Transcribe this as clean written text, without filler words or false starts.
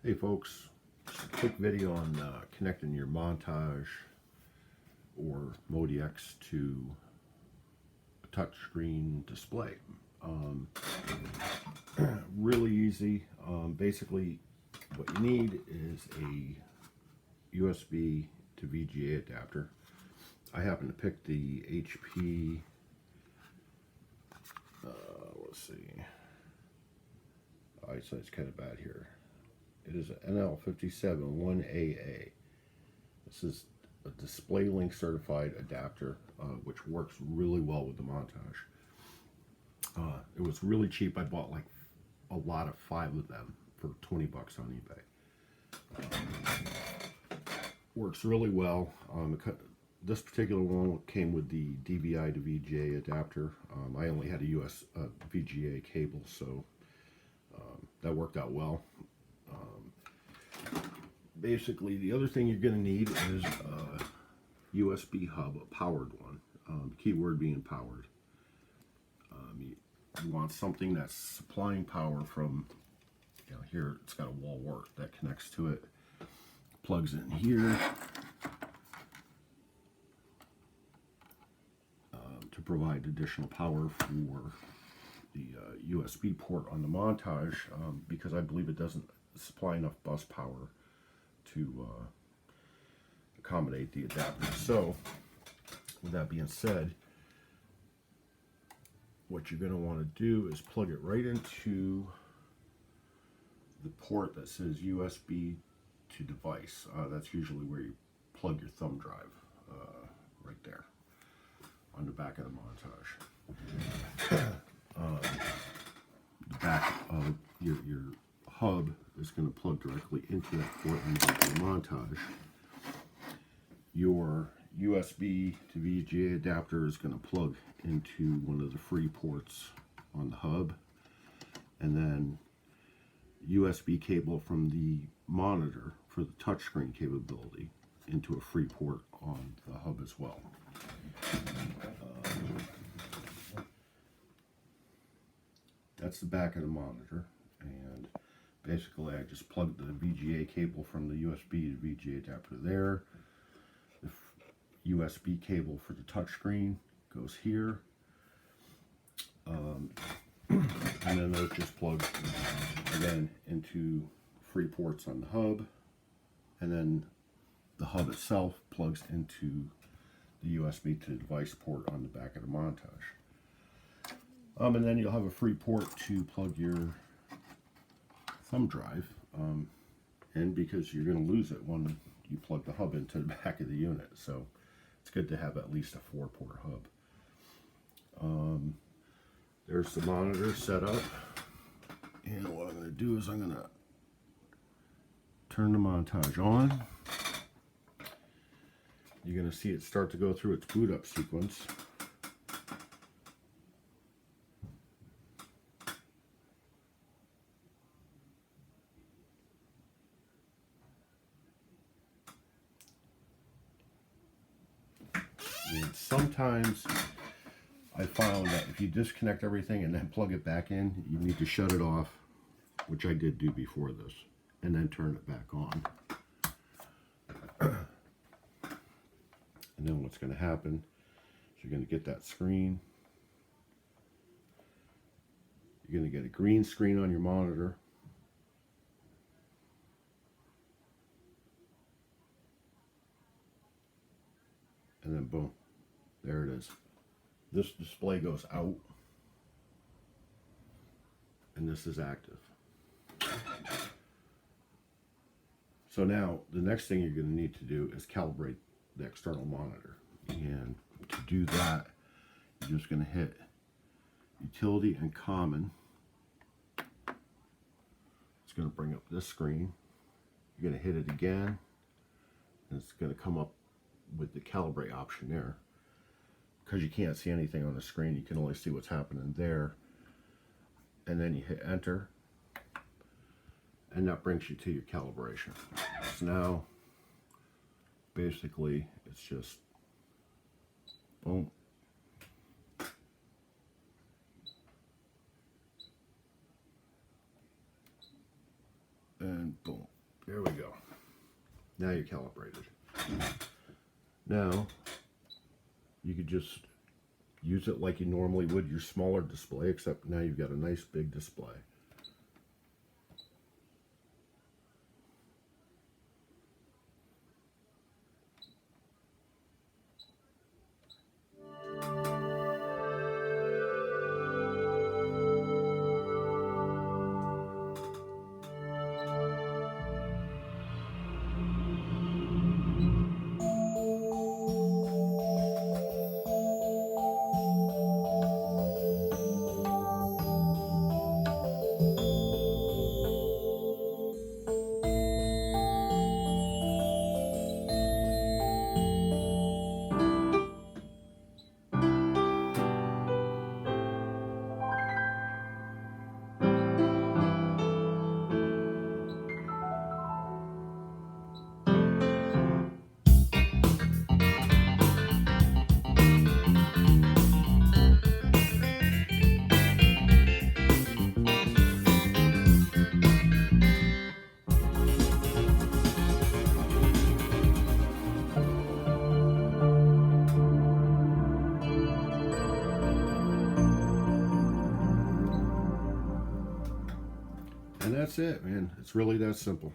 Hey folks, just a quick video on connecting your Montage or MODX to a touchscreen display. Really easy. Basically what you need is a USB to VGA adapter. I happen to pick the HP, let's see, eyesight's kind of bad here. It is an NL571AA. This is a DisplayLink certified adapter, which works really well with the Montage. It was really cheap. I bought like a lot of 5 of them for 20 bucks on eBay. Works really well. This particular one came with the DVI to VGA adapter. I only had a US VGA cable, so that worked out well. Basically, the other thing you're going to need is a USB hub, a powered one. Keyword being powered. You want something that's supplying power from, here it's got a wall wart that connects to it. Plugs in here to provide additional power for the USB port on the Montage, because I believe it doesn't supply enough bus power to accommodate the adapter. So with that being said, what you're going to want to do is plug it right into the port that says USB to device. That's usually where you plug your thumb drive, right there on the back of the Montage. The back of your hub is going to plug directly into that port on the back of the Montage. Your USB to VGA adapter is going to plug into one of the free ports on the hub, and then USB cable from the monitor for the touchscreen capability into a free port on the hub as well. That's the back of the monitor, and basically I just plugged the VGA cable from the USB to VGA adapter there. The USB cable for the touchscreen goes here, and then those just plug again into free ports on the hub, and then the hub itself plugs into the USB to device port on the back of the Montage. And then you'll have a free port to plug your thumb drive in, because you're going to lose it when you plug the hub into the back of the unit. So it's good to have at least a 4-port hub. There's the monitor set up, and what I'm going to do is I'm going to turn the Montage on. You're going to see it start to go through its boot up sequence. And sometimes I found that if you disconnect everything and then plug it back in, you need to shut it off, which I did do before this, and then turn it back on. And then what's going to happen is you're going to get that screen. You're going to get a green screen on your monitor. And then boom, there it is. This display goes out, and this is active. So now the next thing you're going to need to do is calibrate the external monitor, and to do that you're just going to hit utility and common. It's going to bring up this screen. You're going to hit it again, and it's going to come up with the calibrate option there. Because you can't see anything on the screen, you can only see what's happening there, and then you hit enter, and that brings you to your calibration. So now basically it's just boom, and boom. Now you're calibrated. Now you could just use it like you normally would your smaller display, except now you've got a nice big display. And that's it, man. It's really that simple.